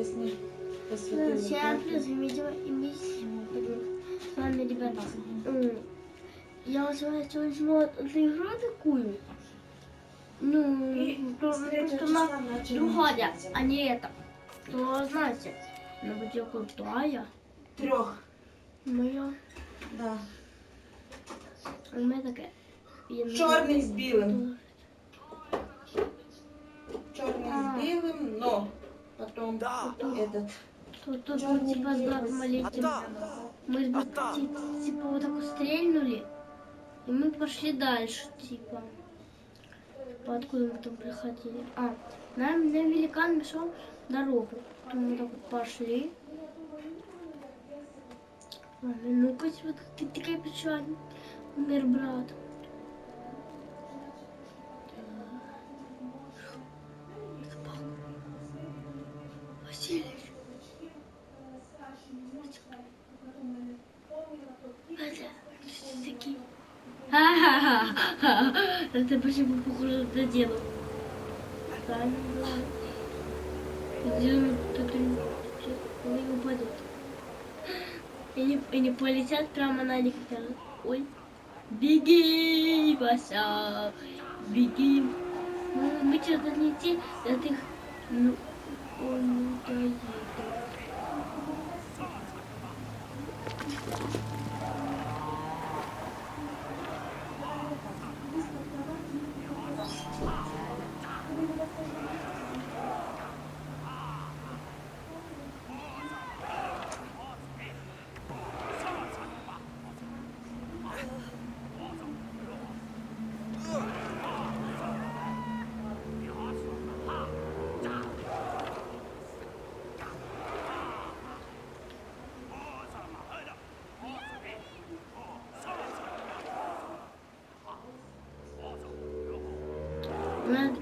вересне посвятили. Всем плюс, видимо, и мы с вами, ребята. Я вот сегодня смотрю эту игру такую. Ну, просто она другая, а не это. То, знаете, она будет крутая. 3. Моя. Да. А у меня такая. Чорний з білим. Черный с белым, но потом этот. Тут типа с братом маленьким. Мы с братом типа вот так вот стрельнули. И мы пошли дальше, типа. Откуда мы там приходили? Нам великан мешал дорогу. Потом мы так вот пошли. Ну-ка, вот ты такая печальная. Умер брат. Васильевич. Такие. Ха-ха-ха. Это почему похоже на деда? Где он тут не упадет? И не полетят прямо на них. Ой. Беги, Вася. Беги. Ну, мы что-то не идти, до tych. Ну, он доедет.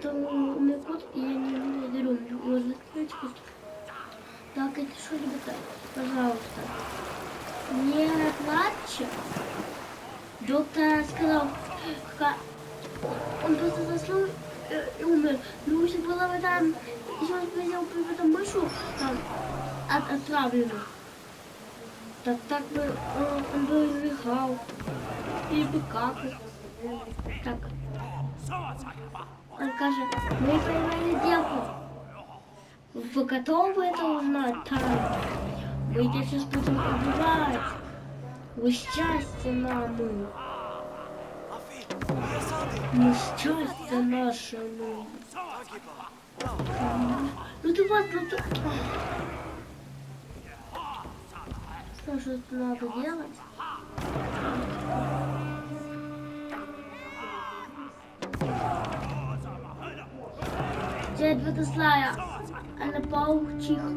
У меня кот, и я не беру. Можно открыть кот. Так, это что, ребята? Пожалуйста. Не плачь. Доктор сказал, он просто заснул и умер. Но если была бы там, если он взял бы эту мышу, там, отравленную, так бы он бы сжигал. Или бы какал. Так. Он скажет, мы поймали девку. Вы готовы это узнать, Таран? Мы тебя сейчас будем убивать. Вы счастье нам. Мы счастье нашему. Ну ты вот, ну ты... Что это надо делать? Дядь Владислая, она паучиха.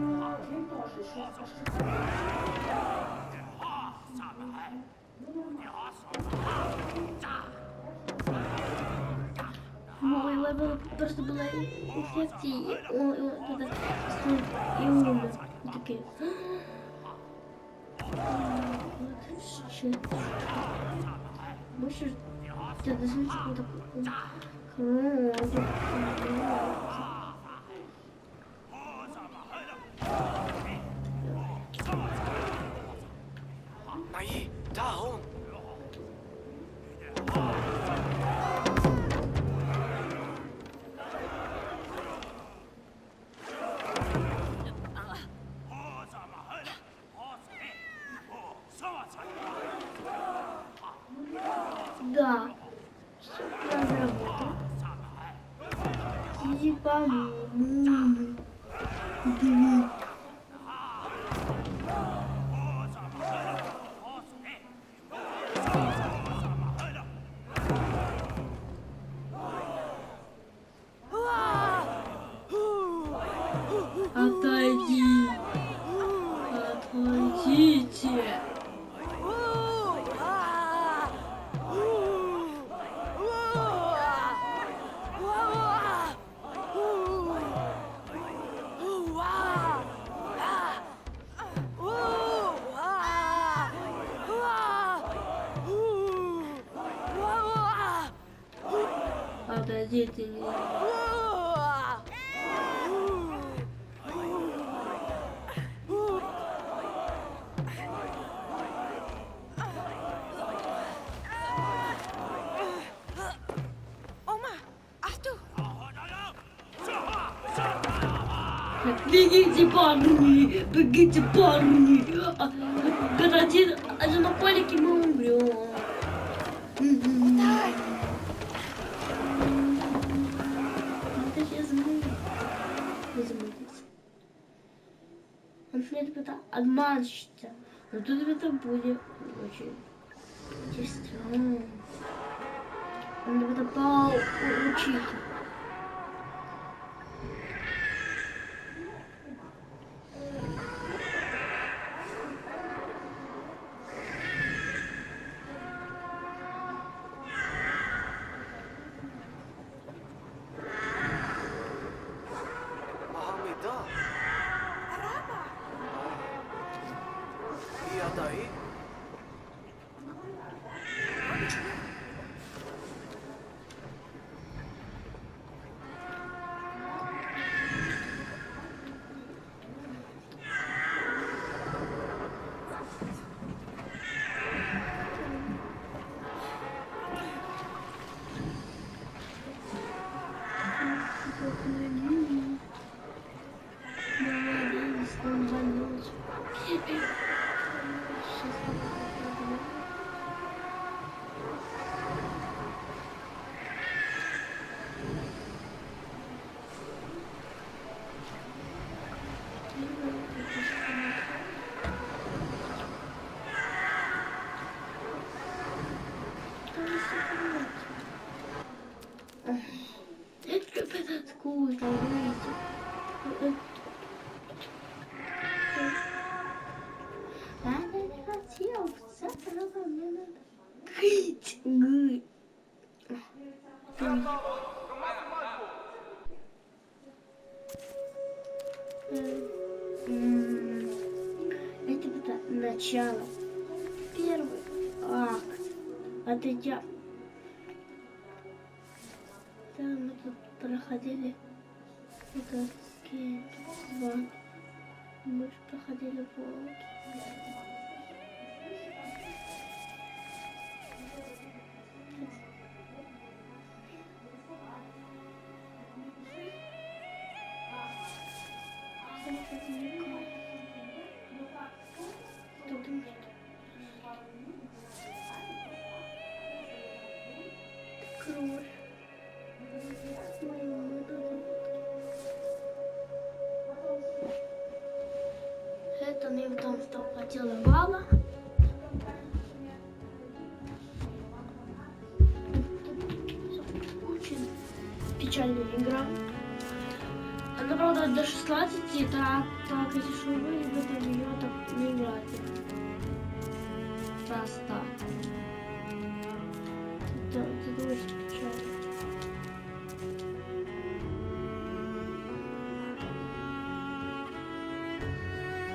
Ой, у него просто была инфекция, и он умер. И такие... Мы сейчас... Я даже не знаю, такой... Да. Все работает. Иди по-моему. Отойди. Отойдите. Отойдите. Бегите, парни. Когда на колике мы умрем. Это сейчас мы замутимся. Он смеет это обманщица. Но тут это будет очень странно. Он это поучить. Скучно, видите. Надо не хотел, все равно мне надо. Это начало. Первый акт. Отойдя. Да, мы тут проходили. Это два. Мы же проходили волки. Кровь. Это мне там что поцеловала. Очень печальная игра. Она, правда, до 16, так если что вы в это ее так не играете. Просто. Это очень печально.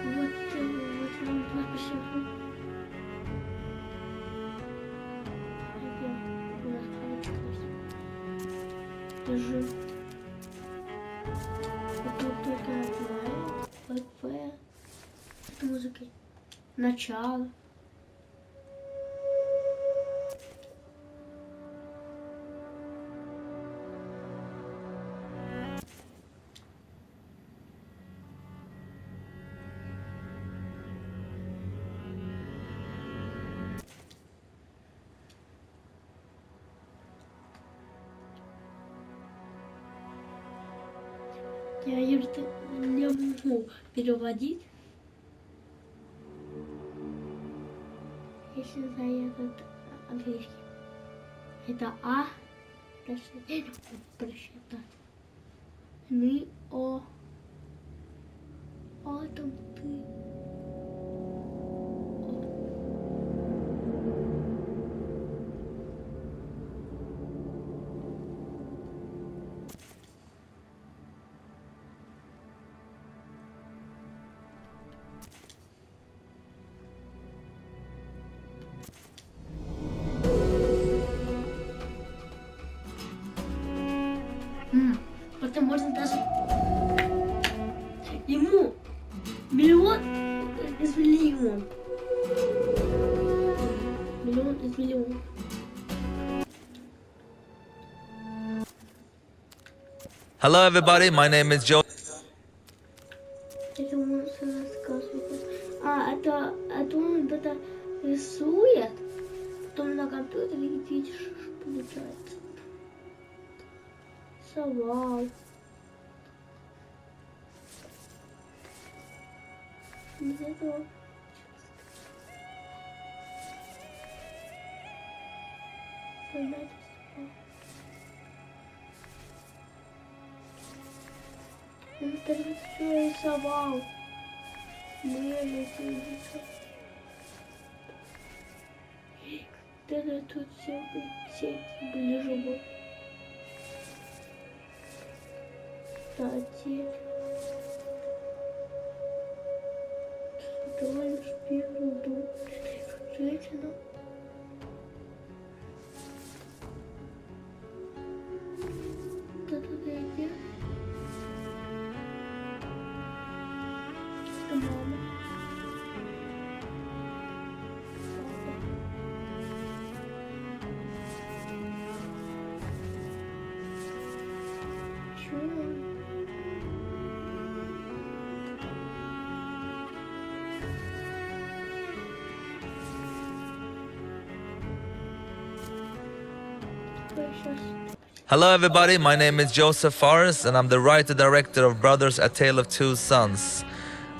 Вот вам спасибо. Держи. Вот только начинает. ВП. Это музыка. Начало. Я не могу переводить. Если знаю этот английский. Это А. Просчитать. Ну О. О, там ты. Это можно даже ему миллион из миллиона. Миллион из миллиона. Hello everybody, my name is Joe. Это он рассказывает. Это он это рисует, потом на компьютере и видишь, что получается. Совал. Из этого. Он это все рисовал. Тогда тут все были живы. Кстати, давай первую дом. Женщина. Кто туда идет? Мама. Hello everybody, my name is Joseph Forrest and I'm the writer-director of Brothers: A Tale of Two Sons.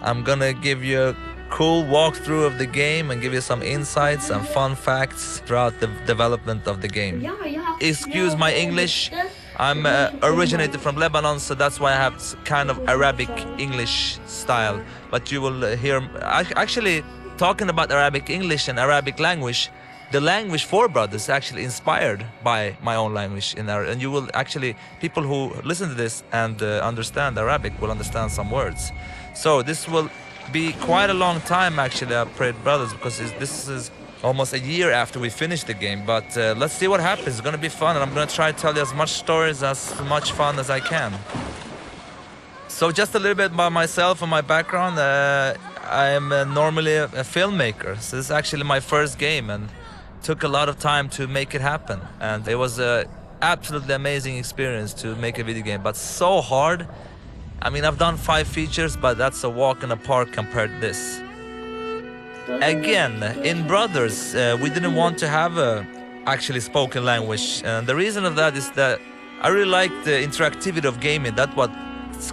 I'm gonna give you a cool walkthrough of the game and give you some insights and fun facts throughout the development of the game. Excuse my English, I'm originated from Lebanon, so that's why I have kind of Arabic English style. But you will hear, actually talking about Arabic English and Arabic language, the language for Brothers is actually inspired by my own language in Arabic, and you will actually, people who listen to this and understand Arabic will understand some words. So this will be quite a long time actually, I prayed Brothers, because this is almost a year after we finished the game, but let's see what happens. It's gonna be fun, and I'm gonna try to tell you as much stories, as much fun as I can. So just a little bit about myself and my background. I am normally a filmmaker, so this is actually my first game, and took a lot of time to make it happen, and it was a absolutely amazing experience to make a video game, but so hard. I mean, I've done 5 features, but that's a walk in the park compared to this. Again, in Brothers, we didn't want to have a actually spoken language, and the reason of that is that I really like the interactivity of gaming. That's what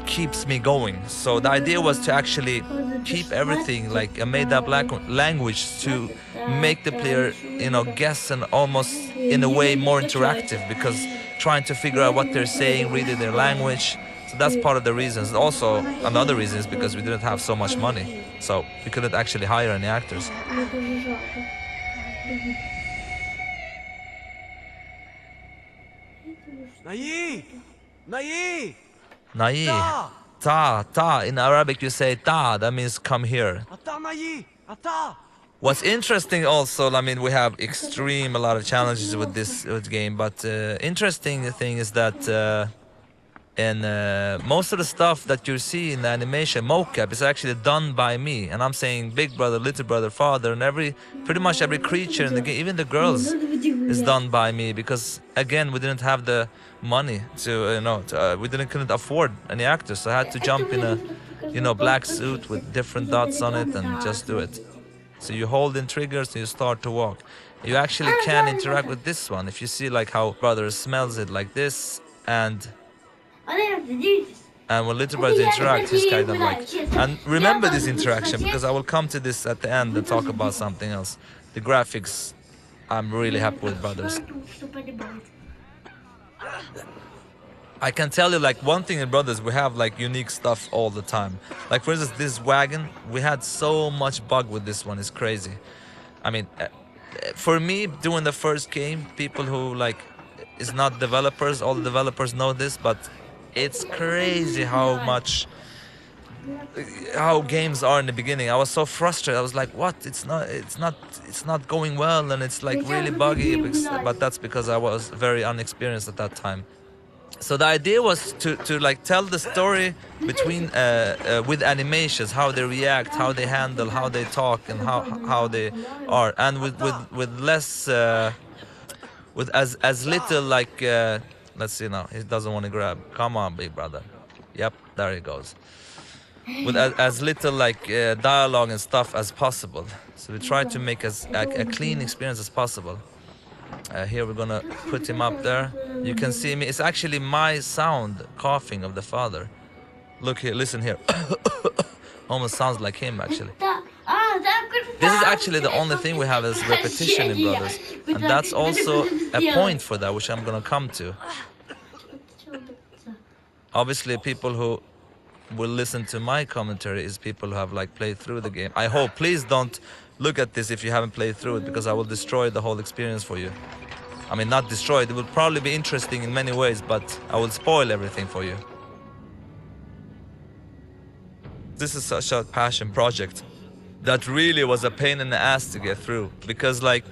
keeps me going. So the idea was to actually keep everything like a made-up language to make the player, you know, guess, and almost in a way more interactive, because trying to figure out what they're saying, reading their language. So that's part of the reasons. Also, another reason is because we didn't have so much money, so we couldn't actually hire any actors. Nayi, ta. In Arabic you say ta, that means come here. What's interesting also, I mean, we have a lot of challenges with this game, but interesting thing is that most of the stuff that you see in the animation, mocap, is actually done by me. And I'm saying big brother, little brother, father, and pretty much every creature in the game, even the girls, is done by me, because again, we didn't have the money to, we couldn't afford any actors, so I had to jump in a, black suit with different dots on it and just do it. So you hold in triggers and you start to walk. You actually can interact with this one. If you see like how brother smells it like this, and when little brother interacts, he's kind of like, and remember this interaction, because I will come to this at the end and talk about something else. The graphics, I'm really happy with Brothers. I can tell you, like, one thing in Brothers, we have like unique stuff all the time. Like, for instance, this wagon, we had so much bug with this one, it's crazy. I mean, for me, doing the first game, people who like is not developers, all the developers know this, but it's crazy how games are in the beginning. I was so frustrated. I was like, what? It's not going well, and it's like really buggy, but that's because I was very inexperienced at that time. So the idea was to like tell the story between with animations, how they react, how they handle, how they talk, and how they are, and with less with as little like let's see now, he doesn't want to grab. Come on, big brother. Yep, there he goes. with as little like dialogue and stuff as possible. So we try to make as a clean experience as possible. Here we're gonna put him up there. You can see me. It's actually my sound coughing of the father. Look here, listen here. Almost sounds like him actually. This is actually the only thing we have as repetition in Brothers. And that's also a point for that, which I'm gonna come to. Obviously, people who will listen to my commentary is people who have like played through the game. I hope. Please don't look at this if you haven't played through it, because I will destroy the whole experience for you. I mean, not destroy it. It will probably be interesting in many ways, but I will spoil everything for you. This is such a passion project that really was a pain in the ass to get through, because like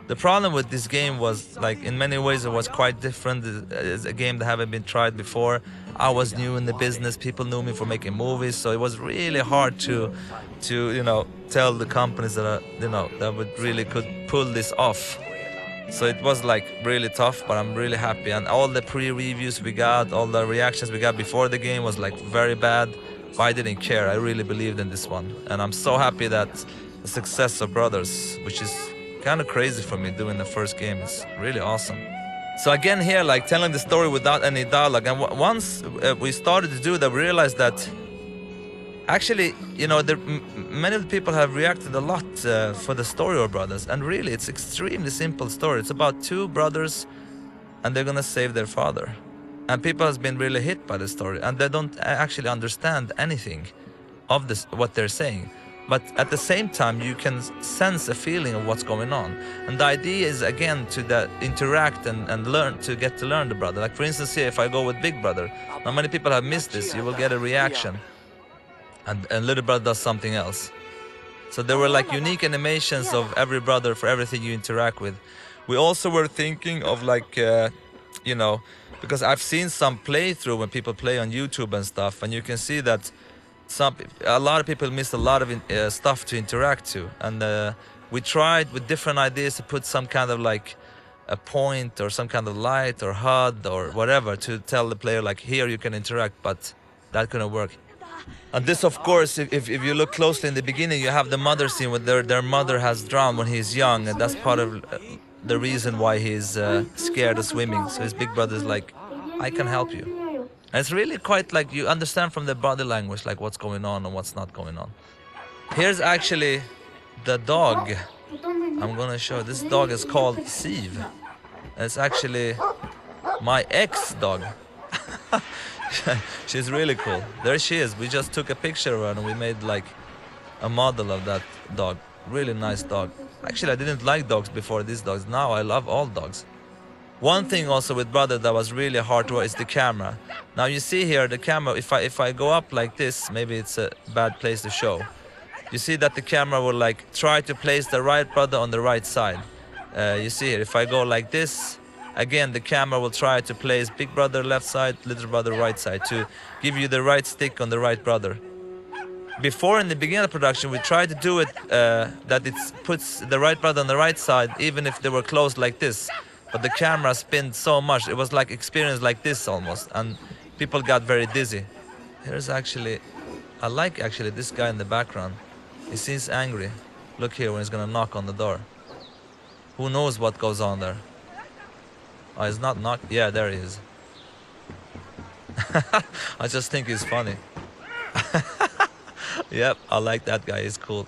the problem with this game was like in many ways it was quite different. It's a game that haven't been tried before. I was new in the business. People knew me for making movies, so it was really hard to you know, tell the companies that that would really could pull this off. So it was like really tough, but I'm really happy. And all the pre-reviews we got, all the reactions we got before the game was like very bad. But I didn't care. I really believed in this one, and I'm so happy that the success of Brothers, which is kind of crazy for me doing the first game, is really awesome. So again here, like telling the story without any dialogue. And once we started to do that, we realized that actually, you know, many of the people have reacted a lot for the story of Brothers, and really it's extremely simple story. It's about two brothers, and they're gonna save their father. And people has been really hit by the story, and they don't actually understand anything of this, what they're saying. But at the same time, you can sense a feeling of what's going on. And the idea is again to interact and learn, to get to learn the brother. Like for instance here, if I go with Big Brother, now many people have missed this. You will get a reaction, and Little Brother does something else. So there were like unique animations of every brother for everything you interact with. We also were thinking of like, you know, because I've seen some playthrough when people play on YouTube and stuff, and you can see that a lot of people miss a lot of stuff to interact to. And we tried with different ideas to put some kind of like a point or some kind of light or HUD or whatever to tell the player like, here you can interact, but that couldn't work. And this, of course, if you look closely in the beginning, you have the mother scene where their mother has drowned when he's young, and that's part of the reason why he's scared of swimming. So his big brother's like, I can help you. And it's really quite like you understand from the body language like what's going on and what's not going on. Here's actually the dog. I'm gonna show. This dog is called Siv. It's actually my ex-dog. She's really cool. There she is. We just took a picture of her and we made like a model of that dog. Really nice dog. Actually, I didn't like dogs before these dogs. Now I love all dogs. One thing also with Brother that was really hard to work is the camera. Now you see here the camera, if I go up like this, maybe it's a bad place to show. You see that the camera will like try to place the right brother on the right side. You see here, if I go like this, again the camera will try to place Big Brother left side, Little Brother right side, to give you the right stick on the right brother. Before, in the beginning of production, we tried to do it that it puts the right brother on the right side even if they were close like this. But the camera spun so much, it was like experience like this almost, and people got very dizzy. Here's actually, I like actually this guy in the background. He seems angry. Look here when he's gonna knock on the door. Who knows what goes on there? Oh, he's not knocked. Yeah, there he is. I just think he's funny. Yep, I like that guy. He's cool.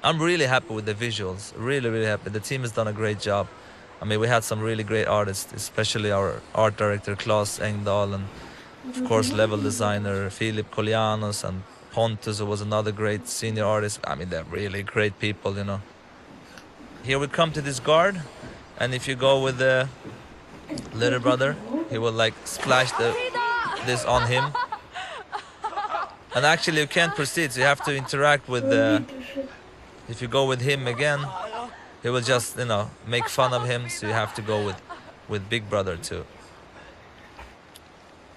I'm really happy with the visuals. Really, really happy. The team has done a great job. I mean, we had some really great artists, especially our art director Claes Engdahl, and of course level designer Filip Kolianos, and Pontus, who was another great senior artist. I mean, they're really great people, you know. Here we come to this guard, and if you go with the little brother, he will like splash this on him. And actually you can't proceed, so you have to interact with the... If you go with him again, he will just, you know, make fun of him, so you have to go with Big Brother too.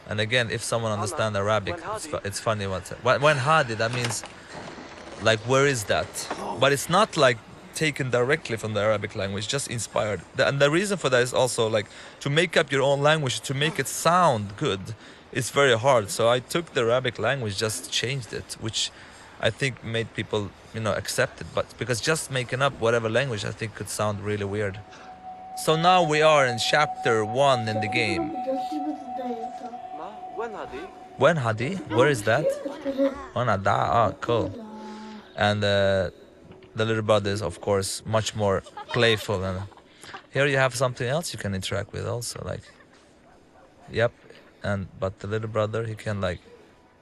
And again, if someone understands Arabic, it's funny when Hadi, that means like, where is that? But it's not like taken directly from the Arabic language, just inspired. And the reason for that is also like to make up your own language, to make it sound good. it's very hard. So I took the Arabic language, just changed it, which I think made people, accept it. But because just making up whatever language, I think could sound really weird. So now we are in chapter 1 in the game. When Hadi? Where is that? Wanada. Ah, cool. And the little brother is, of course, much more playful. And here you have something else you can interact with also, like, yep. But the little brother, he can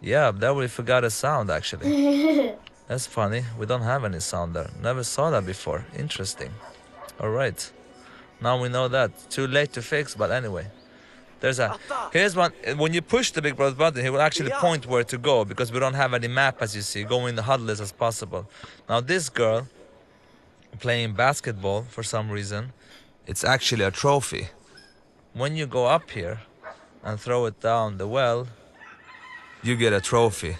yeah, there we forgot a sound actually. That's funny. We don't have any sound there. Never saw that before. Interesting. All right. Now we know that. Too late to fix, but anyway. Here's one. When you push the big brother button, he will actually point where to go because we don't have any map, as you see. Go in the huddle as possible. Now this girl playing basketball for some reason, it's actually a trophy. When you go up here and throw it down the well, you get a trophy.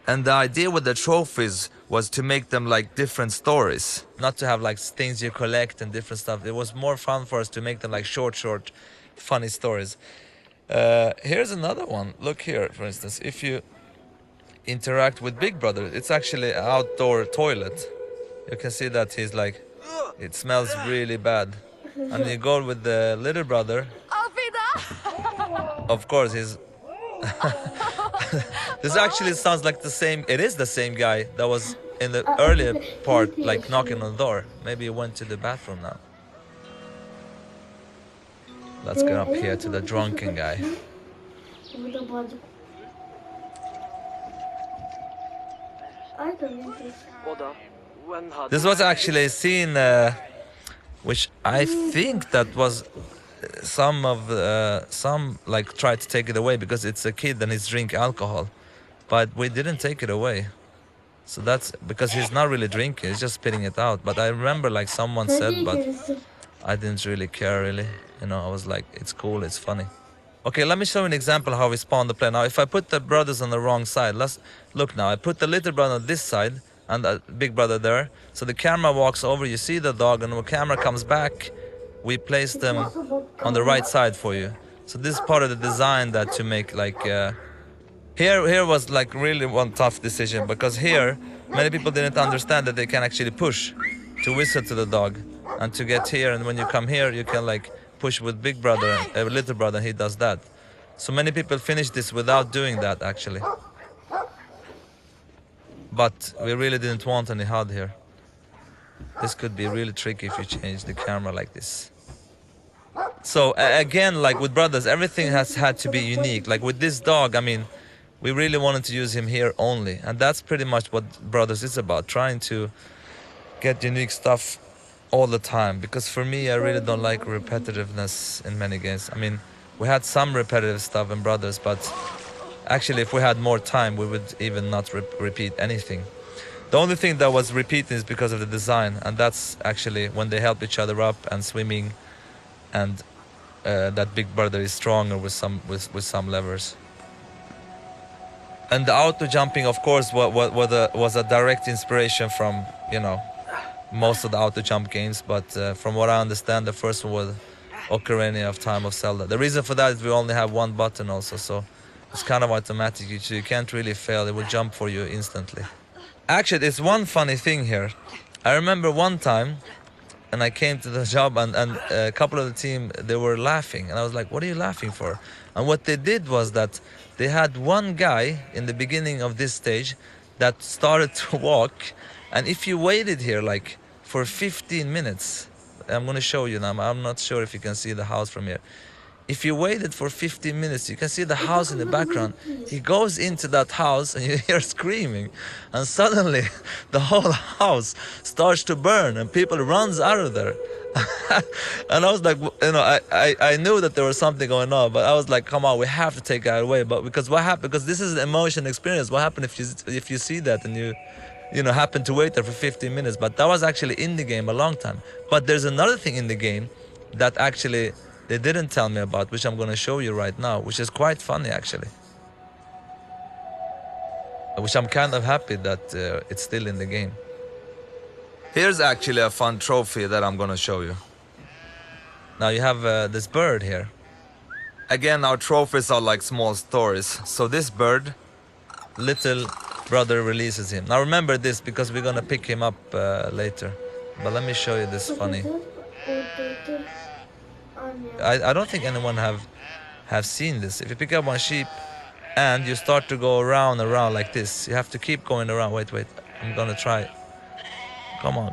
And the idea with the trophies was to make them like different stories, not to have like things you collect and different stuff. It was more fun for us to make them like short, funny stories. Here's another one. Look here, for instance. If you interact with Big Brother, it's actually an outdoor toilet. You can see that he's like, it smells really bad. And you go with the little brother. Of course, he's... This actually sounds like the same... It is the same guy that was in the earlier part, like knocking on the door. Maybe he went to the bathroom now. Let's get up here to the drunken guy. This was actually a scene which I think that was some like tried to take it away because it's a kid and he's drink alcohol, but we didn't take it away. So that's because he's not really drinking, he's just spitting it out. But I remember like someone said, but I didn't really care really. I was like, it's cool, it's funny. Okay, let me show you an example how we spawn the play. Now, if I put the brothers on the wrong side, let's look now. I put the little brother on this side and the big brother there. So the camera walks over, you see the dog, and when the camera comes back, we place them on the right side for you. So this is part of the design that to make like... Here was like really one tough decision because here, many people didn't understand that they can actually push to whistle to the dog and to get here. And when you come here, you can like push with big brother, little brother, he does that. So many people finish this without doing that actually. But we really didn't want any HUD here. This could be really tricky if you change the camera like this. So again, like with brothers, everything has had to be unique. Like with this dog, I mean, we really wanted to use him here only. And that's pretty much what brothers is about, trying to get unique stuff all the time. Because for me, I really don't like repetitiveness in many games. I mean, we had some repetitive stuff in brothers, but actually if we had more time, we would even not repeat anything. The only thing that was repeating is because of the design, and that's actually when they help each other up and swimming, and that big brother is stronger with some levers. And the auto jumping, of course, was a direct inspiration from most of the auto jump games. But from what I understand, the first one was Ocarina of Time of Zelda. The reason for that is we only have one button also, so it's kind of automatic. You can't really fail; it will jump for you instantly. Actually, there's one funny thing here. I remember one time, and I came to the job, and a couple of the team, they were laughing. And I was like, what are you laughing for? And what they did was that they had one guy in the beginning of this stage that started to walk. And if you waited here like for 15 minutes, I'm going to show you now. I'm not sure if you can see the house from here. If you waited for 15 minutes, you can see the house in the background. He goes into that house and you hear screaming. And suddenly the whole house starts to burn and people runs out of there. And I was like, I knew that there was something going on, but I was like, come on, we have to take that away. But because what happened? Because this is an emotion experience. What happened if you see that and you happen to wait there for 15 minutes? But that was actually in the game a long time. But there's another thing in the game that actually they didn't tell me about, which I'm going to show you right now, which is quite funny actually. Which I'm kind of happy that it's still in the game. Here's actually a fun trophy that I'm going to show you. Now you have this bird here. Again, our trophies are like small stories. So this bird, little brother releases him. Now remember this because we're gonna pick him up later. But let me show you this funny. I don't think anyone have seen this. If you pick up one sheep and you start to go around like this, you have to keep going around. Wait, I'm gonna try. Come on.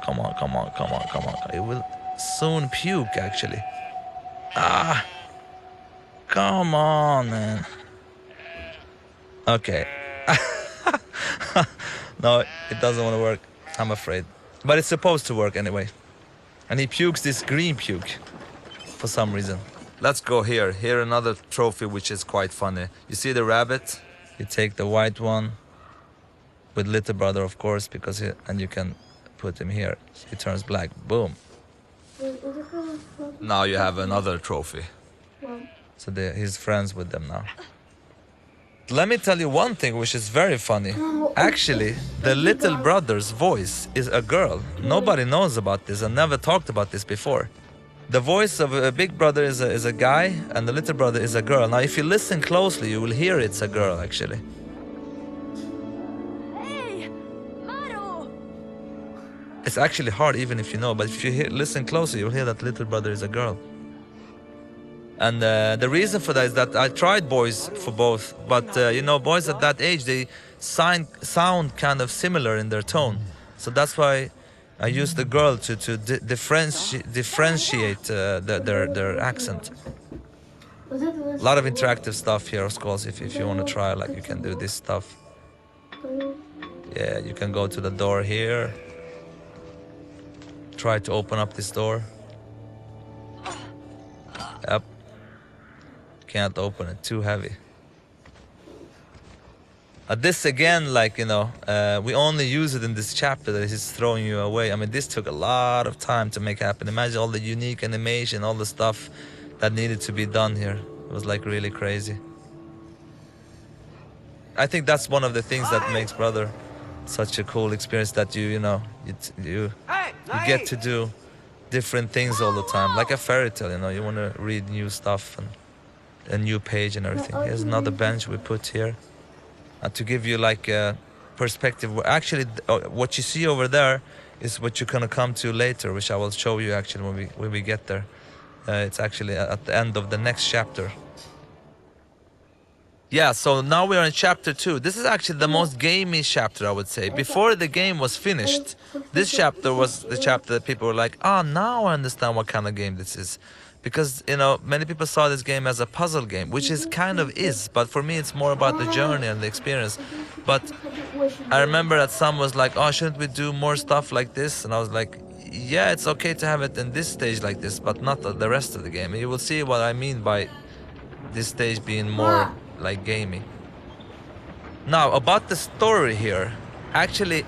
It will soon puke actually. Ah, come on, man. Okay. No, it doesn't want to work, I'm afraid. But it's supposed to work anyway. And he pukes this green puke for some reason. Let's go here. Here another trophy which is quite funny. You see the rabbit? You take the white one with little brother, of course, because and you can put him here. He turns black. Boom. Now you have another trophy. So he's friends with them now. Let me tell you one thing which is very funny. Actually, the little brother's voice is a girl. Nobody knows about this. I never talked about this before. The voice of a big brother is a guy, and the little brother is a girl. Now, if you listen closely, you will hear it's a girl, actually. Hey, Maru! It's actually hard, even if you know, but if you listen closely, you'll hear that little brother is a girl. And the reason for that is that I tried boys for both, but you know, boys at that age, they sound kind of similar in their tone. So that's why I used the girl to differentiate their accent. A lot of interactive stuff here, of course. If you want to try, like, you can do this stuff. Yeah, you can go to the door here. Try to open up this door. Yep. Can't open it, too heavy. This again, like, you know, we only use it in this chapter that he's throwing you away. I mean, this took a lot of time to make happen. Imagine all the unique animation, all the stuff that needed to be done here. It was like really crazy. I think that's one of the things that makes Brother such a cool experience, that you get to do different things all the time, like a fairy tale. You know, you want to read new stuff and a new page and everything. Here's another bench we put here to give you like a perspective. Actually, what you see over there is what you're gonna come to later, which I will show you actually when we get there. It's actually at the end of the next chapter. Yeah, so now we are in chapter 2. This is actually the most gamey chapter, I would say. Before the game was finished, this chapter was the chapter that people were like, ah, now I understand what kind of game this is. Because, you know, many people saw this game as a puzzle game, which is kind of is, but for me it's more about the journey and the experience. But I remember that some was like, oh, shouldn't we do more stuff like this? And I was like, yeah, it's okay to have it in this stage like this, but not the rest of the game. And you will see what I mean by this stage being more like gamey. Now, about the story here, actually,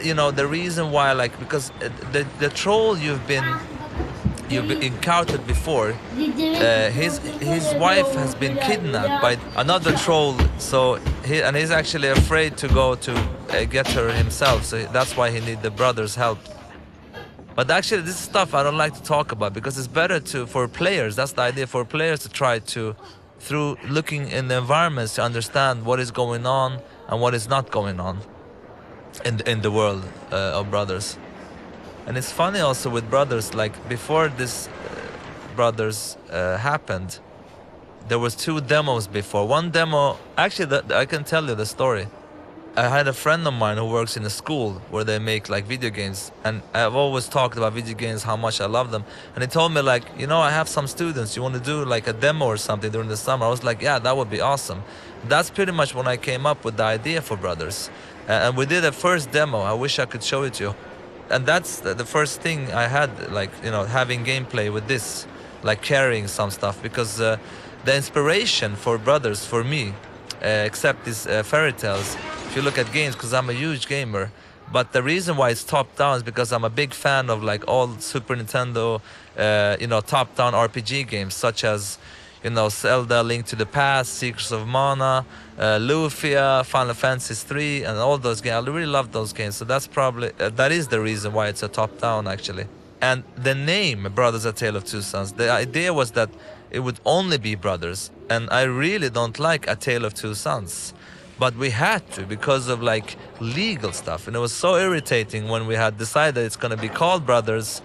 you know, the reason why, like, because the troll you've encountered before, his wife has been kidnapped by another troll, so he's actually afraid to go to get her himself, so that's why he needs the brother's help. But actually, this stuff I don't like to talk about, because it's better for players. That's the idea, for players to try to, through looking in the environments, to understand what is going on and what is not going on in the world of Brothers. And it's funny also with Brothers, like before this Brothers happened, there was 2 demos before. One demo, actually I can tell you the story. I had a friend of mine who works in a school where they make like video games, and I've always talked about video games, how much I love them. And he told me, like, you know, I have some students, you want to do like a demo or something during the summer? I was like, yeah, that would be awesome. That's pretty much when I came up with the idea for Brothers. And we did a first demo. I wish I could show it to you. And that's the first thing I had, like, you know, having gameplay with this, like carrying some stuff, because the inspiration for Brothers, for me, except these fairy tales, if you look at games, because I'm a huge gamer, but the reason why it's top-down is because I'm a big fan of like all Super Nintendo, you know, top-down RPG games, such as, you know, Zelda, Link to the Past, Secrets of Mana, Lufia, Final Fantasy 3, and all those games. I really love those games, so that's probably, that is the reason why it's a top-down, actually. And the name Brothers: A Tale of Two Sons, the idea was that it would only be brothers, and I really don't like A Tale of Two Sons, but we had to because of like legal stuff, and it was so irritating when we had decided it's going to be called Brothers,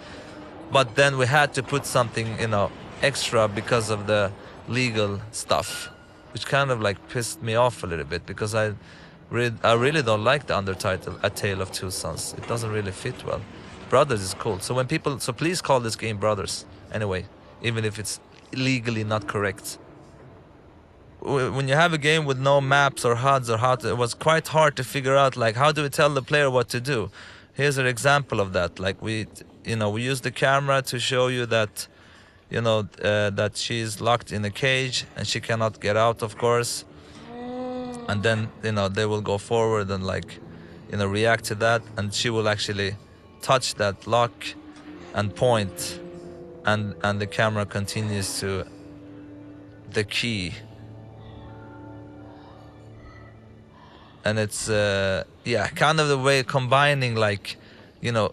but then we had to put something, you know, extra because of the legal stuff, which kind of like pissed me off a little bit, because I really don't like the undertitle A Tale of Two Sons. It doesn't really fit well. Brothers is cool. So when people, so please call this game Brothers anyway, even if it's legally not correct. When you have a game with no maps or HUDs or how to, it was quite hard to figure out like how do we tell the player what to do. Here's an example of that. Like we use the camera to show you that, that she's locked in a cage and she cannot get out, of course. And then, they will go forward and like, react to that, and she will actually touch that lock and point, and the camera continues to the key. And it's kind of the way combining like, a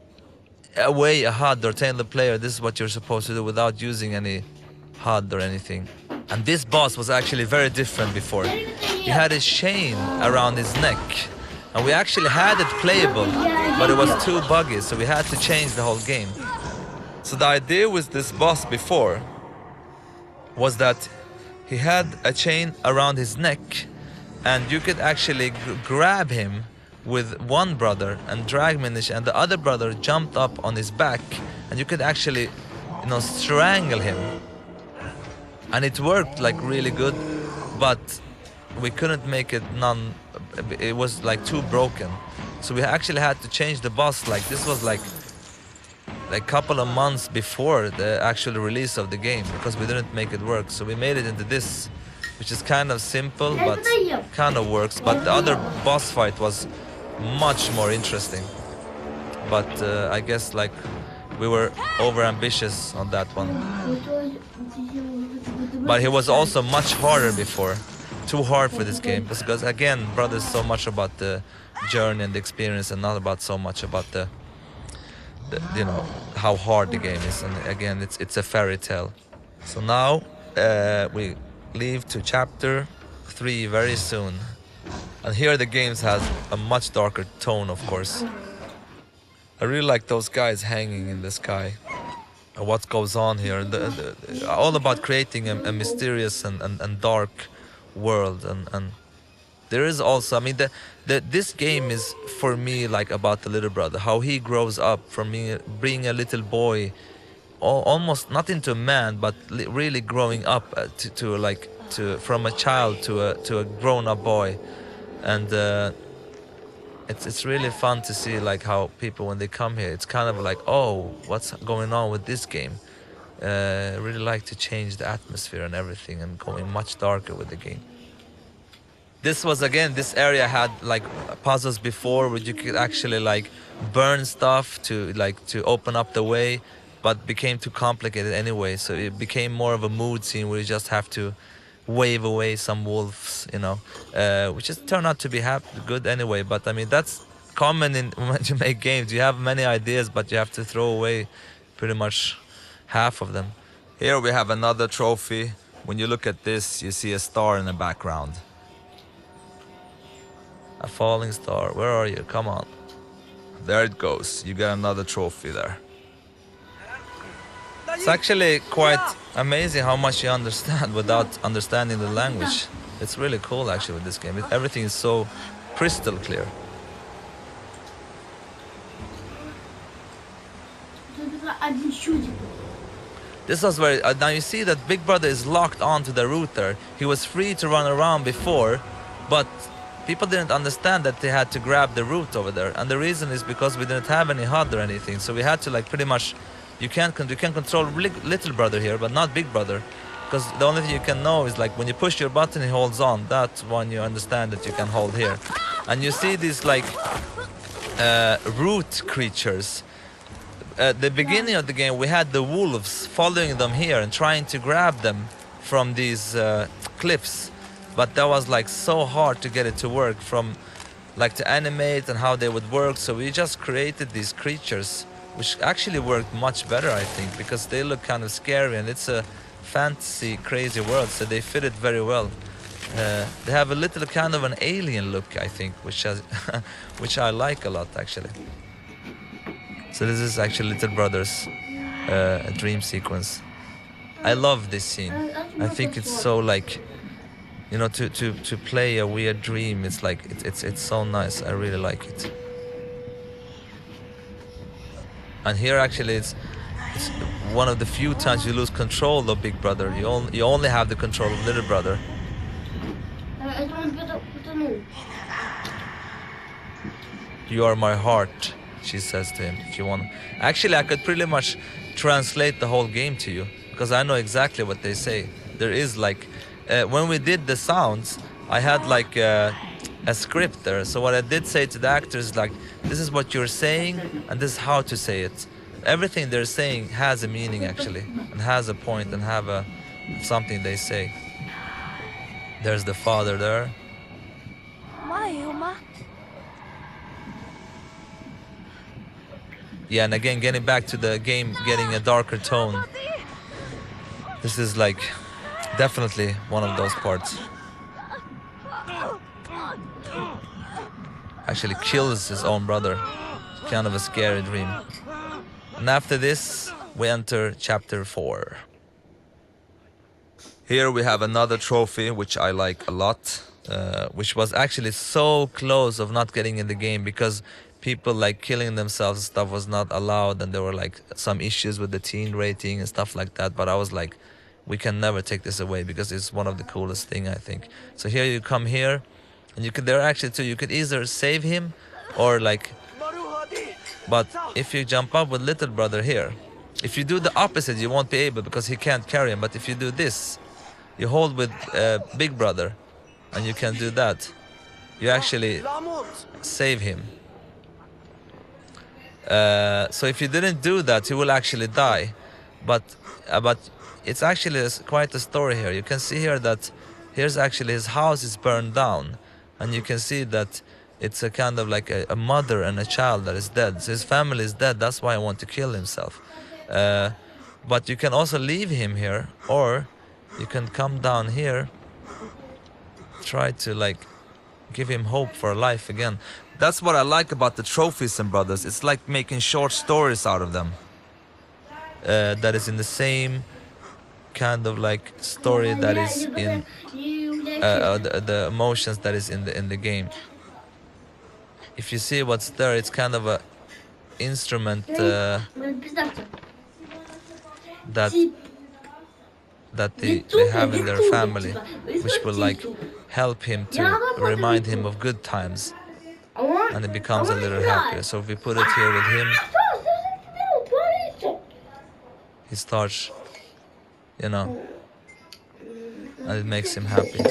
HUD or telling the player this is what you're supposed to do without using any HUD or anything. And this boss was actually very different before. He had a chain around his neck, and we actually had it playable, but it was too buggy, so we had to change the whole game. So the idea with this boss before was that he had a chain around his neck, and you could actually grab him with one brother and drag him in the chain, and the other brother jumped up on his back, and you could actually, strangle him. And it worked like really good, but we couldn't make it it was like too broken. So we actually had to change the boss. Like this was like a couple of months before the actual release of the game, because we didn't make it work. So we made it into this, which is kind of simple, but kind of works. But the other boss fight was much more interesting. But I guess like we were over ambitious on that one. But he was also much harder before. Too hard for this game, because again, Brothers is so much about the journey and the experience, and not about so much about the how hard the game is. And again, it's a fairy tale. So now we leave to chapter 3 very soon, and here the games has a much darker tone, of course. I really like those guys hanging in the sky. What goes on here? All about creating a mysterious and dark world, and there is also, I mean, this game is for me like about the little brother, how he grows up from being a little boy, almost not into a man, but really growing up from a child to a grown-up boy. And it's really fun to see like how people, when they come here, it's kind of like, oh, what's going on with this game? Really like to change the atmosphere and everything, and going much darker with the game. This was, again, this area had like puzzles before where you could actually like burn stuff to open up the way, but became too complicated anyway. So it became more of a mood scene where you just have to wave away some wolves, which just turned out to be good anyway. But I mean, that's common when you make games. You have many ideas, but you have to throw away pretty much half of them. Here we have another trophy. When you look at this, you see a star in the background. A falling star. Where are you? Come on. There it goes. You got another trophy there. It's actually quite amazing how much you understand without understanding the language. It's really cool actually with this game. Everything is so crystal clear. This was where, now you see that Big Brother is locked onto the router. He was free to run around before, but people didn't understand that they had to grab the root over there. And the reason is because we didn't have any HUD or anything. So we had to like pretty much, you can control little brother here, but not Big Brother. Because the only thing you can know is like when you push your button, he holds on. That's one you understand that you can hold here. And you see these like root creatures. At the beginning of the game, we had the wolves following them here and trying to grab them from these cliffs. But that was like so hard to get it to work, from like to animate and how they would work. So we just created these creatures which actually worked much better, I think, because they look kind of scary and it's a fantasy, crazy world, so they fit it very well. They have a little kind of an alien look, I think, which has, which I like a lot, actually. So this is actually Little Brother's dream sequence. I love this scene. I think it's so like, you know, to play a weird dream. It's like it's so nice. I really like it. And here actually it's one of the few times you lose control of Big Brother. You only have the control of Little Brother. You are my heart, she says to him. If you want, actually, I could pretty much translate the whole game to you because I know exactly what they say. There is like, when we did the sounds, I had like a script there. So what I did say to the actors, like, this is what you're saying and this is how to say it. Everything they're saying has a meaning actually, and has a point and have a something they say. There's the father there. Yeah, and again, getting back to the game, getting a darker tone. This is like definitely one of those parts. Actually kills his own brother. Kind of a scary dream. And after this, we enter chapter 4. Here we have another trophy, which I like a lot, which was actually so close of not getting in the game because people like killing themselves and stuff was not allowed, and there were like some issues with the teen rating and stuff like that. But I was like, we can never take this away because it's one of the coolest thing, I think. So here you come here, and you could, there are actually two, you could either save him or like, but if you jump up with Little Brother here, if you do the opposite, you won't be able because he can't carry him. But if you do this, you hold with Big Brother, and you can do that. You actually save him. So if you didn't do that, he will actually die. But it's actually quite a story here. You can see here that here's actually his house is burned down, and you can see that it's a kind of like a mother and a child that is dead. So his family is dead. That's why he wants to kill himself. But you can also leave him here, or you can come down here, try to like give him hope for life again. That's what I like about the trophies and brothers. It's like making short stories out of them. That is in the same kind of like story that is in the emotions that is in the game. If you see what's there, it's kind of a instrument that they have in their family, which will like help him to remind him of good times, and he becomes a little happier. So if we put it here with him, he starts, you know, and it makes him happy.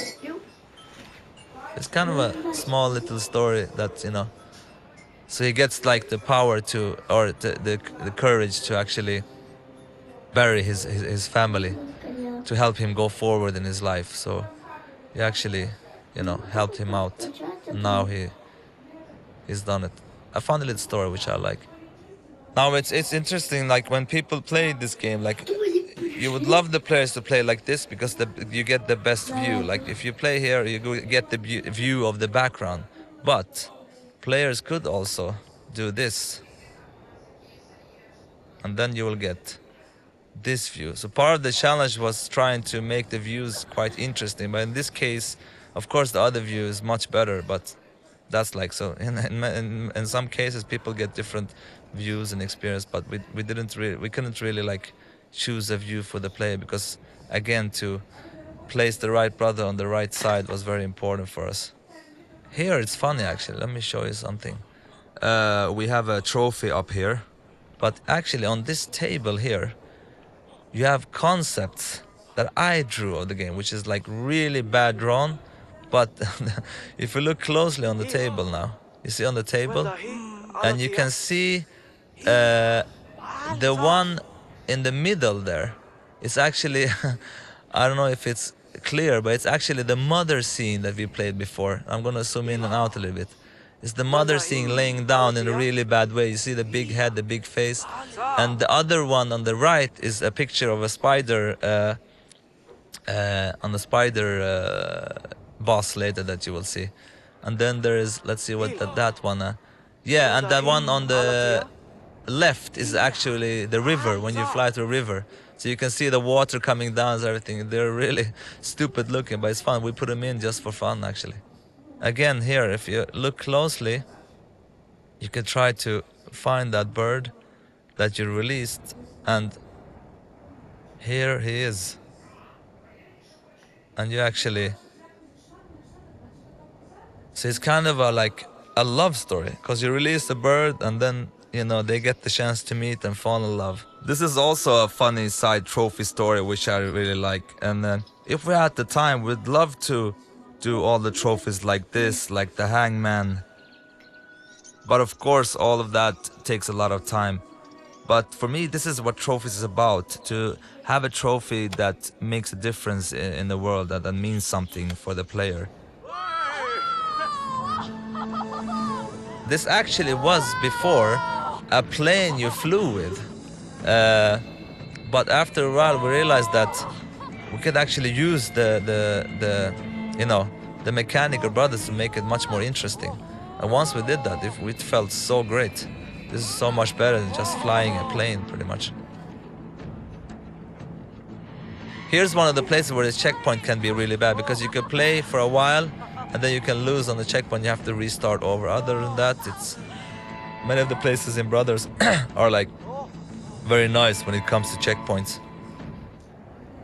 It's kind of a small little story that, you know, so he gets like the power to, or the courage to actually bury his family, to help him go forward in his life. So he actually, you know, helped him out. And now he's done it. I found a little story which I like. Now it's interesting, like when people play this game, like you would love the players to play like this because you get the best view. Like if you play here, you get the view of the background. But players could also do this, and then you will get this view. So part of the challenge was trying to make the views quite interesting, but in this case, of course, the other view is much better. But that's like, so in some cases people get different views and experience, but we couldn't really like choose a view for the player because, again, to place the right brother on the right side was very important for us. Here it's funny actually. Let me show you something. We have a trophy up here, but actually on this table here you have concepts that I drew of the game, which is like really bad drawn. But if you look closely on the table now, you see on the table, and you can see the one in the middle there. It's actually, I don't know if it's clear, but it's actually the mother scene that we played before. I'm gonna zoom in and out a little bit. is the mother scene laying down in a really bad way. You see the big head, the big face. And the other one on the right is a picture of a spider on the spider boss later that you will see. And then there is, let's see what that one, yeah, and that one on the left is actually the river, when you fly through a river. So you can see the water coming down and everything. They're really stupid looking, but it's fun. We put them in just for fun, actually. Again, here, if you look closely, you can try to find that bird that you released, and here he is. And you actually, so it's kind of like a love story, because you release a bird and then, you know, they get the chance to meet and fall in love. This is also a funny side trophy story, which I really like. And if we had the time, we'd love to do all the trophies like this, like the hangman. But of course, all of that takes a lot of time. But for me, this is what trophies is about, to have a trophy that makes a difference in the world, that means something for the player. This actually was before a plane you flew with. But after a while we realized that we could actually use the you know, the mechanical brothers to make it much more interesting. And once we did that, it felt so great. This is so much better than just flying a plane, pretty much. Here's one of the places where the checkpoint can be really bad, because you can play for a while and then you can lose on the checkpoint. You have to restart over. Other than that, it's many of the places in Brothers are like very nice when it comes to checkpoints.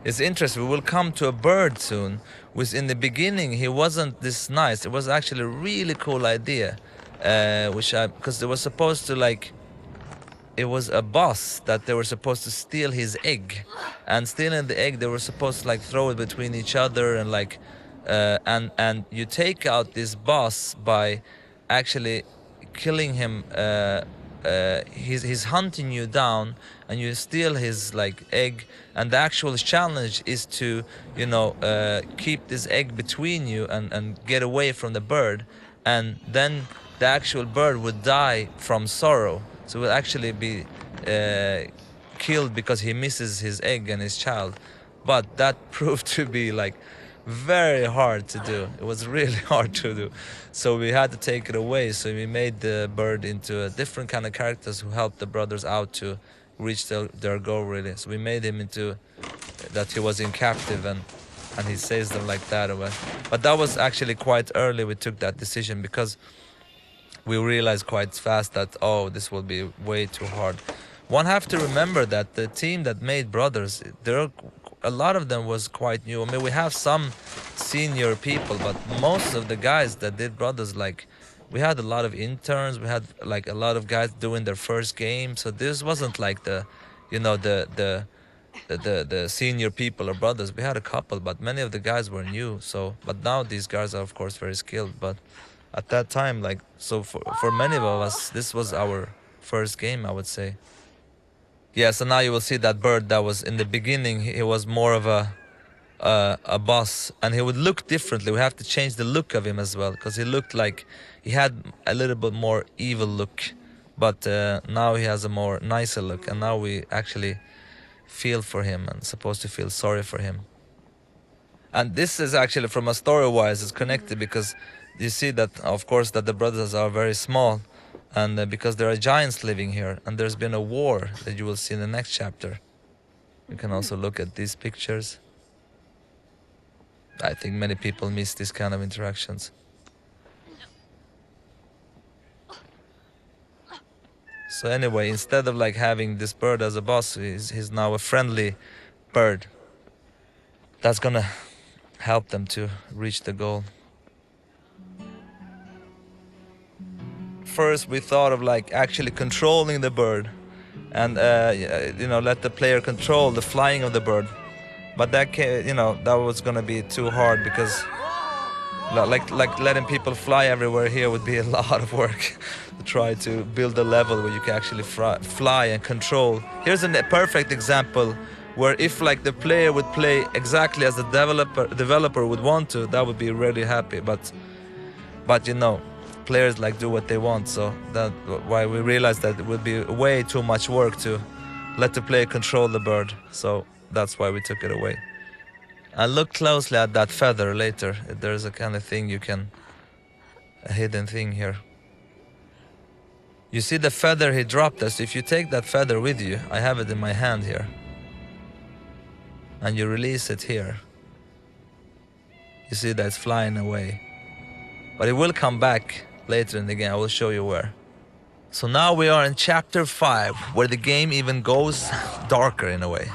It's interesting. We will come to a bird soon, which in the beginning he wasn't this nice. It was actually a really cool idea, because they were supposed to, like, it was a boss that they were supposed to steal his egg, and stealing the egg they were supposed to like throw it between each other, and like and you take out this boss by actually killing him. He's hunting you down and you steal his like egg, and the actual challenge is to, you know, keep this egg between you and get away from the bird, and then the actual bird would die from sorrow. So will actually be killed because he misses his egg and his child. But that proved to be like very hard to do. It was really hard to do. So we had to take it away. So we made the bird into a different kind of characters who helped the brothers out to reach their goal, really. So we made him into that he was in captive, and he says them like that. But that was actually quite early we took that decision, because we realized quite fast that, oh, this will be way too hard. One have to remember that the team that made Brothers, a lot of them was quite new. I mean, we have some senior people, but most of the guys that did Brothers, like, we had a lot of interns. We had like a lot of guys doing their first game. So this wasn't like the, you know, the senior people or Brothers. We had a couple, but many of the guys were new. So, but now these guys are of course very skilled. But at that time, like, so for many of us, this was our first game, I would say. Yeah, so now you will see that bird that was in the beginning, he was more of a boss, and he would look differently. We have to change the look of him as well, because he looked like he had a little bit more evil look, but now he has a more nicer look, and now we actually feel for him and supposed to feel sorry for him. And this is actually, from a story-wise, it's connected, because you see that, of course, that the brothers are very small, and because there are giants living here, and there's been a war that you will see in the next chapter. You can also look at these pictures. I think many people miss these kind of interactions. So anyway, instead of like having this bird as a boss, he's now a friendly bird. That's gonna help them to reach the goal. First we thought of like actually controlling the bird and you know, let the player control the flying of the bird, but that you know, that was gonna be too hard, because like letting people fly everywhere here would be a lot of work to try to build a level where you can actually fly and control. Here's a perfect example where if like the player would play exactly as the developer would want to, that would be really happy, but you know, players like do what they want. So that's why we realized that it would be way too much work to let the player control the bird. So that's why we took it away. And look closely at that feather later. There's a kind of thing a hidden thing here. You see the feather he dropped us. If you take that feather with you, I have it in my hand here, and you release it here, you see that it's flying away. But it will come back later in the game. I will show you where. So now we are in chapter 5, where the game even goes darker in a way.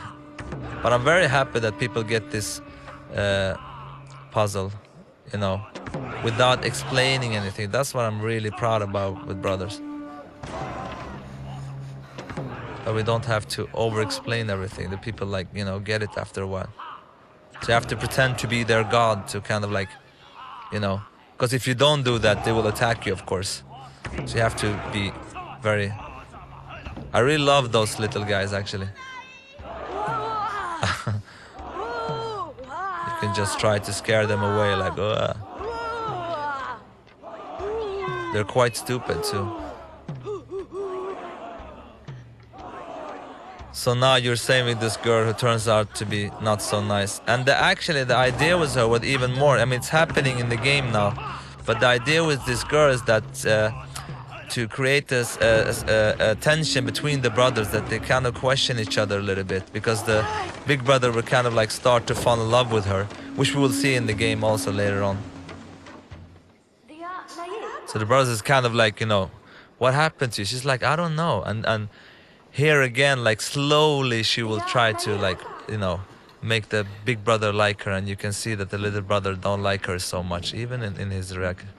But I'm very happy that people get this puzzle, you know, without explaining anything. That's what I'm really proud about with Brothers. But we don't have to over-explain everything. The people, like, you know, get it after a while. So you have to pretend to be their god to kind of like, you know, because if you don't do that, they will attack you, of course. So you have to be very... I really love those little guys, actually. You can just try to scare them away, like, ugh. They're quite stupid, too. So now you're saving this girl who turns out to be not so nice. And actually the idea was her with even more. I mean, it's happening in the game now. But the idea with this girl is that to create this tension between the brothers, that they kind of question each other a little bit. Because the big brother will kind of like start to fall in love with her. Which we will see in the game also later on. So the brothers is kind of like, you know, what happened to you? She's like, I don't know. And here again, like slowly she will try to, like, you know, make the big brother like her, and you can see that the little brother don't like her so much, even in his reaction.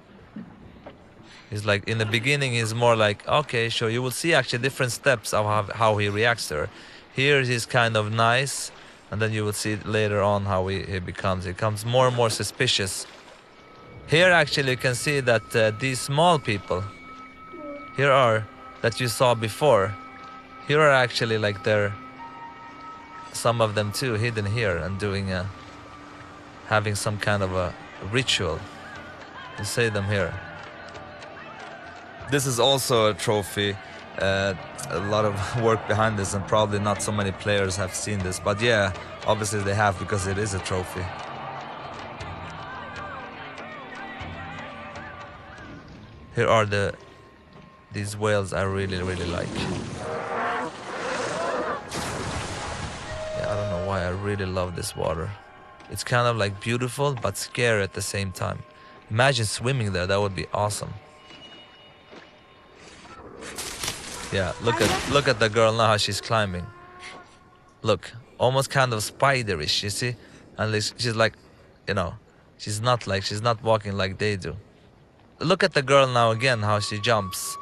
He's like, in the beginning he's more like, okay, sure, you will see actually different steps of how he reacts to her. Here he's kind of nice, and then you will see later on how he becomes more and more suspicious. Here actually you can see that these small people, here are, that you saw before, here are actually like some of them too, hidden here and doing having some kind of a ritual. You see them here. This is also a trophy. A lot of work behind this, and probably not so many players have seen this, but yeah, obviously they have, because it is a trophy. Here are these whales I really like. I don't know why I really love this water. It's kind of like beautiful but scary at the same time. Imagine swimming there, that would be awesome. Yeah, look at the girl now, how she's climbing. Look, almost kind of spiderish, you see? And she's like, you know, she's not walking like they do. Look at the girl now again, how she jumps.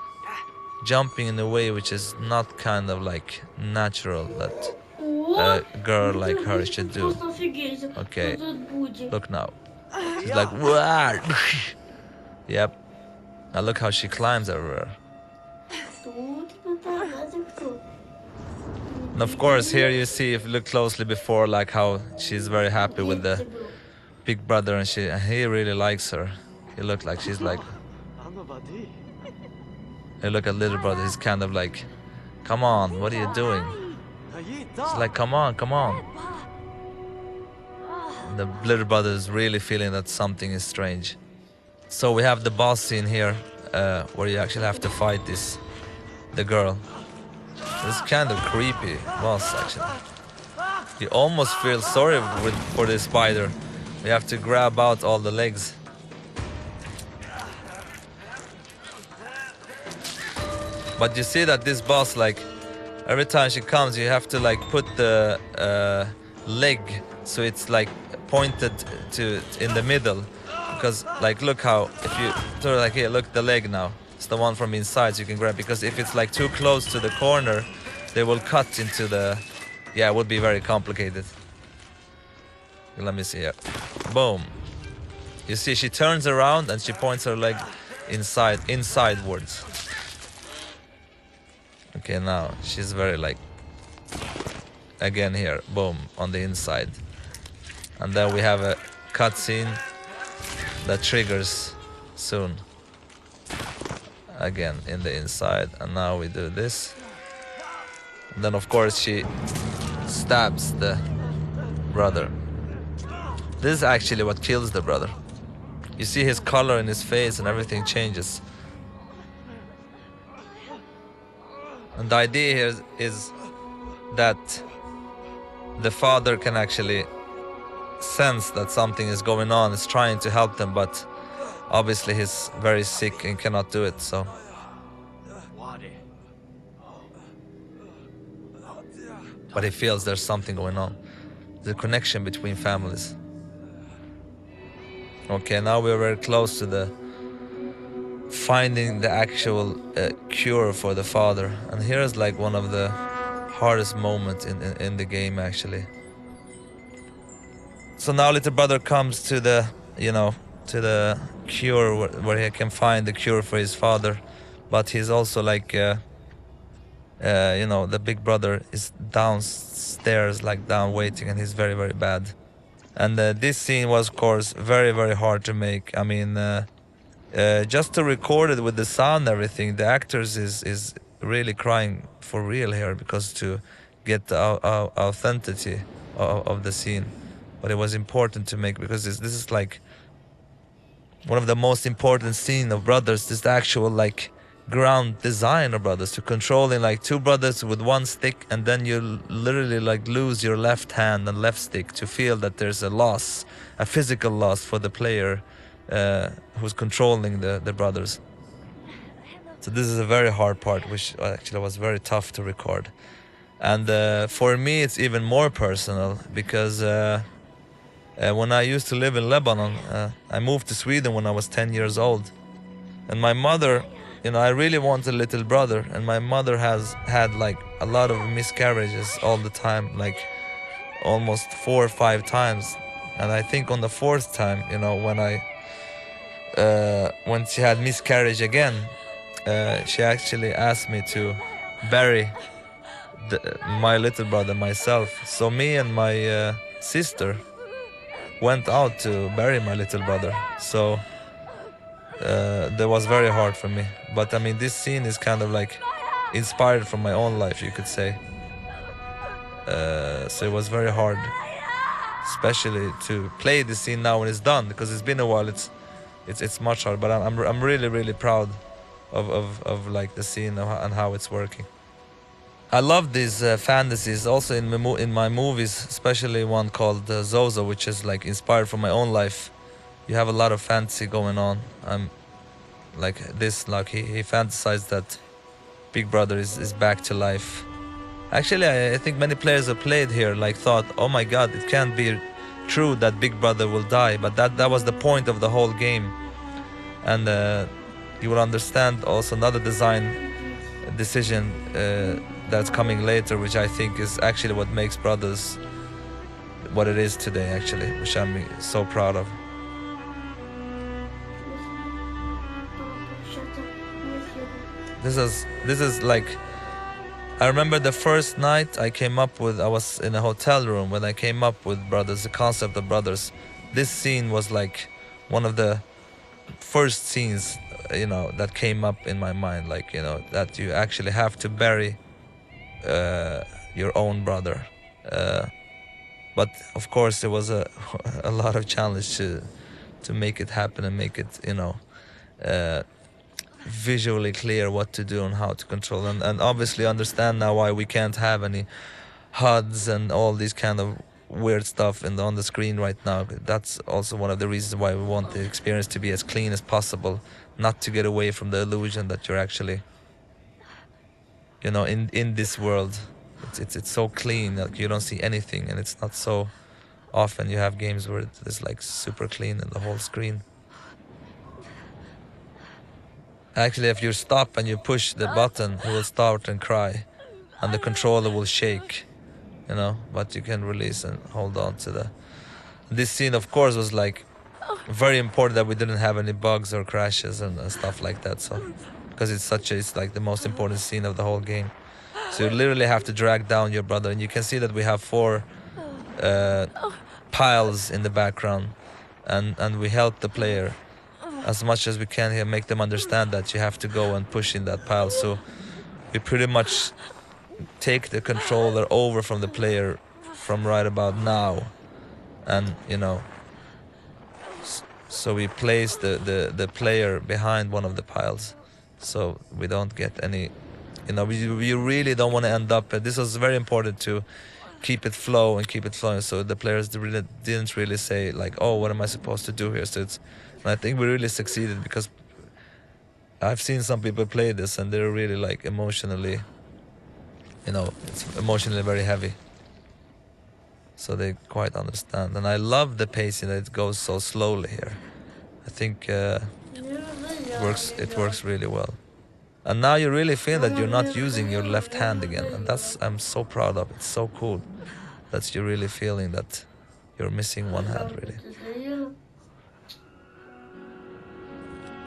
Jumping in a way which is not kind of like natural that a girl like her should do. Okay, look now. She's like, whoa. Yep. Now look how she climbs everywhere. And of course, here you see, if you look closely before, like how she's very happy with the big brother, and he really likes her. You look like she's like. Hey, look at little brother. He's kind of like, come on, what are you doing? He's like, come on, come on. And the little brother is really feeling that something is strange. So we have the boss scene here, where you actually have to fight the girl. It's kind of creepy boss, actually. You almost feel sorry for this spider. You have to grab out all the legs. But you see that this boss, like, every time she comes, you have to like put the leg so it's like pointed to in the middle. Because like, look how, if you sort of like, here, look, the leg now. It's the one from inside, so you can grab, because if it's like too close to the corner, they will cut into the, yeah, it would be very complicated. Let me see here. Boom. You see, she turns around and she points her leg insidewards. Okay, now she's very like, again here, boom, on the inside. And then we have a cutscene that triggers soon. again in the inside, and now we do this. And then of course she stabs the brother. This is actually what kills the brother. You see his color in his face and everything changes. And the idea here is that the father can actually sense that something is going on, is trying to help them, but obviously he's very sick and cannot do it, so. But he feels there's something going on. The connection between families. Okay, now we're very close to the finding the actual cure for the father. And here is like one of the hardest moments in the game, actually. So now little brother comes to the, to the cure where he can find the cure for his father. But he's also like, the big brother is downstairs, like down waiting, and he's very, very bad. And this scene was, of course, very, very hard to make. I mean, just to record it with the sound and everything, the actors is really crying for real here, because to get the authenticity of the scene. But it was important to make, because this is like one of the most important scenes of Brothers. This is the actual like ground design of Brothers, to controlling like two brothers with one stick, and then you literally like lose your left hand and left stick, to feel that there's a loss, a physical loss for the player who's controlling the brothers. So this is a very hard part, which actually was very tough to record. And for me it's even more personal, because when I used to live in Lebanon, I moved to Sweden when I was 10 years old, and my mother, I really want a little brother, and my mother has had like a lot of miscarriages all the time, like almost 4 or 5 times. And I think on the 4th time, when she had miscarriage again, she actually asked me to bury my little brother myself. So me and my sister went out to bury my little brother. So that was very hard for me. But I mean, this scene is kind of like inspired from my own life, you could say. So it was very hard, especially to play the scene now when it's done, because it's been a while. It's much harder. But I'm really, really proud of like the scene and how it's working. I love these fantasies also in my movies, especially one called Zozo, which is like inspired from my own life. You have a lot of fantasy going on. Like this, like he fantasized that Big Brother is back to life. Actually, I think many players have played here like thought, oh my god, it can't be true that Big Brother will die, but that was the point of the whole game. And you will understand also another design decision that's coming later, which I think is actually what makes Brothers what it is today, actually, which I'm so proud of. This is like, I remember the first night I was in a hotel room when I came up with Brothers, the concept of Brothers. This scene was like one of the first scenes, that came up in my mind, like, that you actually have to bury your own brother. But of course there was a lot of challenge to make it happen and make it, visually clear what to do and how to control, and obviously understand now why we can't have any HUDs and all these kind of weird stuff on the screen right now. That's also one of the reasons why we want the experience to be as clean as possible, not to get away from the illusion that you're actually, in this world. It's so clean, like you don't see anything, and it's not so often you have games where it's like super clean in the whole screen. Actually, if you stop and you push the button, it will start and cry, and the controller will shake, but you can release and hold on to the... This scene, of course, was like very important that we didn't have any bugs or crashes and stuff like that, so because it's like the most important scene of the whole game. So you literally have to drag down your brother, and you can see that we have 4 piles in the background, and we help the player as much as we can here, make them understand that you have to go and push in that pile. So we pretty much take the controller over from the player from right about now, and you know, so we place the player behind one of the piles, so we don't get any, you know, we really don't want to end up. This was very important to keep it flow and keep it flowing, so the players really didn't really say like, oh, what am I supposed to do here? So it's, and I think we really succeeded, because I've seen some people play this and they're really like emotionally, you know, it's emotionally very heavy, so they quite understand. And I love the pacing that it goes so slowly here. I think it works really well. And now you really feel that you're not using your left hand again, and that's, I'm so proud of. It's so cool that you're really feeling that you're missing one hand, really.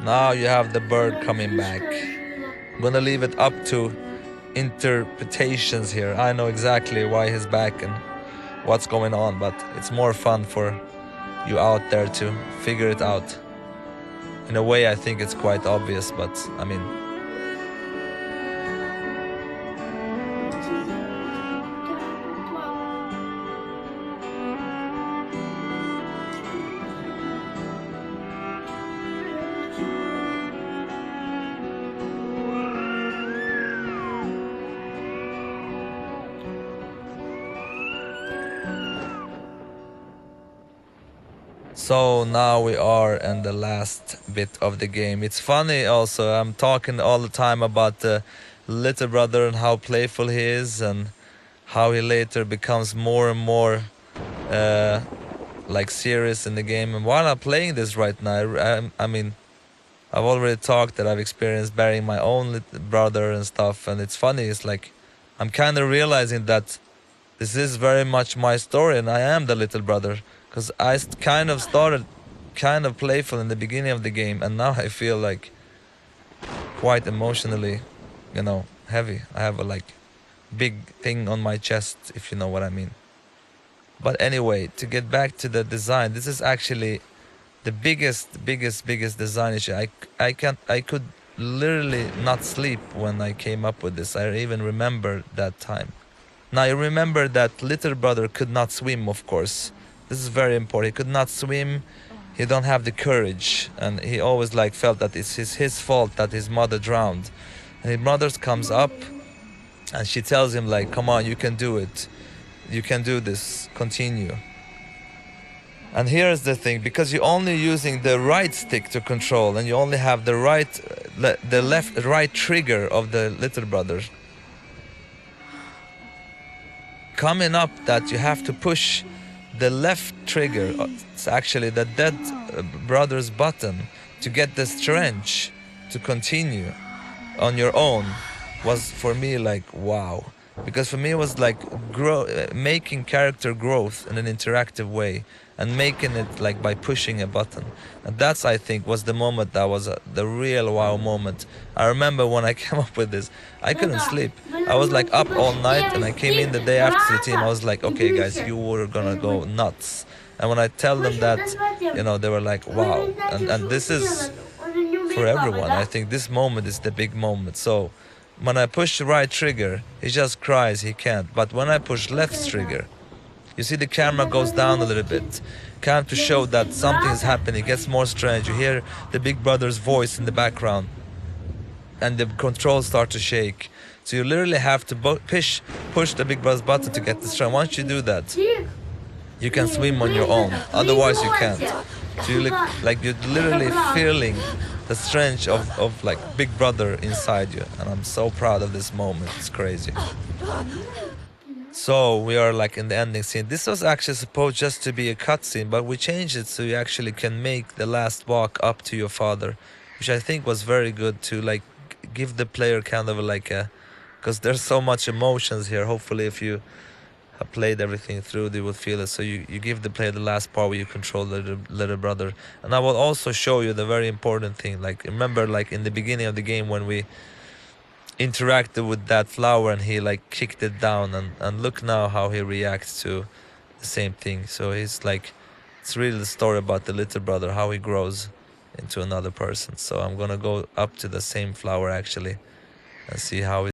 Now you have the bird coming back. I'm gonna leave it up to interpretations here. I know exactly why he's back and what's going on, but it's more fun for you out there to figure it out. In a way, I think it's quite obvious, but I mean, so now we are in the last bit of the game. It's funny also, I'm talking all the time about the little brother and how playful he is, and how he later becomes more and more like serious in the game. And while I'm playing this right now, I mean, I've already talked that I've experienced burying my own little brother and stuff, and it's funny, it's like I'm kind of realizing that this is very much my story and I am the little brother. Because I kind of started kind of playful in the beginning of the game, and now I feel like quite emotionally, you know, heavy. I have a like big thing on my chest, if you know what I mean. But anyway, to get back to the design, this is actually the biggest design issue. I could literally not sleep when I came up with this. I even remember that time. Now I remember that little brother could not swim, of course. This is very important. He could not swim. He don't have the courage, and he always like felt that it's his fault that his mother drowned. And his mother comes up, and she tells him like, "Come on, you can do it. You can do this. Continue." And here's the thing: because you're only using the right stick to control, and you only have the right trigger of the little brother. Coming up, that you have to push the left trigger, it's actually the dead brother's button, to get the strength to continue on your own, was for me like wow. Because for me it was like making character growth in an interactive way, and making it like by pushing a button. And that's, I think, was the moment that was the real wow moment. I remember when I came up with this, I couldn't sleep. I was like up all night, and I came in the day after the team. I was like, okay guys, you were gonna go nuts. And when I tell them that, you know, they were like, wow. And this is for everyone. I think this moment is the big moment. So when I push the right trigger, he just cries, he can't. But when I push left trigger, you see the camera goes down a little bit, kind of to show that something is happening. It gets more strange. You hear the big brother's voice in the background, and the controls start to shake. So you literally have to push the big brother's button to get the strength. Once you do that, you can swim on your own. Otherwise you can't. So you look like you're literally feeling the strength of like big brother inside you. And I'm so proud of this moment. It's crazy. So we are like in the ending scene. This was actually supposed just to be a cutscene, but we changed it so you actually can make the last walk up to your father, which I think was very good to like give the player kind of like a, because there's so much emotions here. Hopefully if you have played everything through, they will feel it. So you give the player the last part where you control the little brother. And I will also show you the very important thing. Like remember like in the beginning of the game when we interacted with that flower and he like kicked it down, and look now how he reacts to the same thing. So he's like, it's really the story about the little brother, how he grows into another person. So I'm gonna go up to the same flower actually and see how it